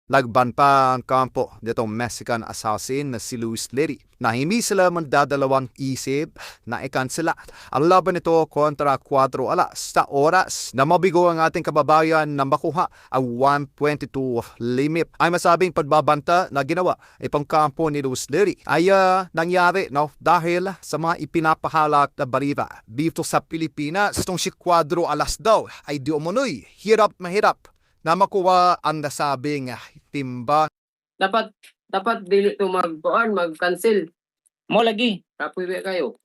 Lagban pa ang kampo nitong Mexican assassin na si Luis Lery na hindi sila mandadalawang isip na ikansela ang laban nito kontra 4 alas sa oras na mabigo ang ating kababayan na makuha ang 122 limit. Ay masabing pagbabanta na ginawa itong kampo ni Luis Lery ay nangyari dahil sa mga ipinapahalak na balita dito sa Pilipinas. Itong si 4 alas daw ay di umunoy mahirap na makuha ang nasabing timba. Dapat dili to mag-cancel. Mo lagi. Kapuwi kayo.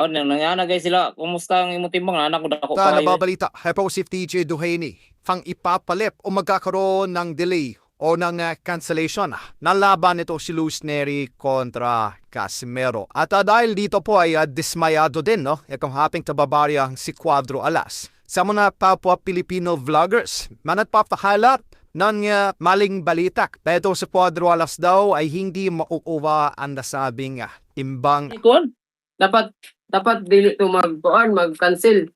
Oh, nangyana guys sila. Kumusta ang imong timbang? Anak ko dako Sa pa kayo. nababalita, Hypo si TJ Duhaney pang ipapalip o magkakaroon ng delay o ng cancellation ng laban nito si Luis Lery kontra Casimero. At dahil dito po ay dismayado din itong haping tababaryang si Cuadro Alas. Sa mga Papua Filipino vloggers, manatpapahalat ng maling balita. Pero sa Cuadro Alas daw ay hindi makukuha ang nasabing timbang. Ikon? Dapat dili to mag-cancel.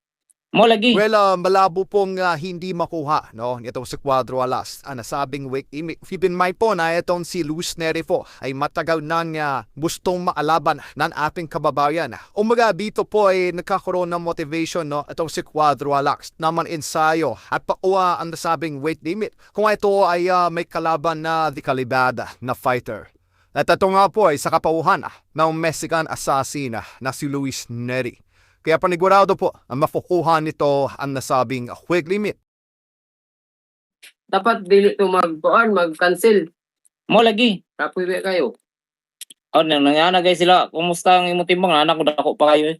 Mo lagi. Well, malabo pong hindi makuha itong si Cuadro Alas. Ang nasabing week, keep in mind po na itong si Luis Lery po ay matagal nang gustong maalaban ng ating kababayan. Umaga dito po ay nagkakaroon ng motivation itong si Cuadro Alas naman ensayo at pakuha ang nasabing weight limit kung ito ay may kalaban na di kalidad na fighter. At ito nga po ay sa kapauhan ng Mexican assassin na si Luis Lery. Kaya panigurado po ang makukuha nito ang nasabing weight limit. Dapat dili to mag-cancel. Mo lagi. Kapuwi kayo. Oh, nangyana guys sila. Kumusta ang imong timbang? Anak ko dako pa kayo.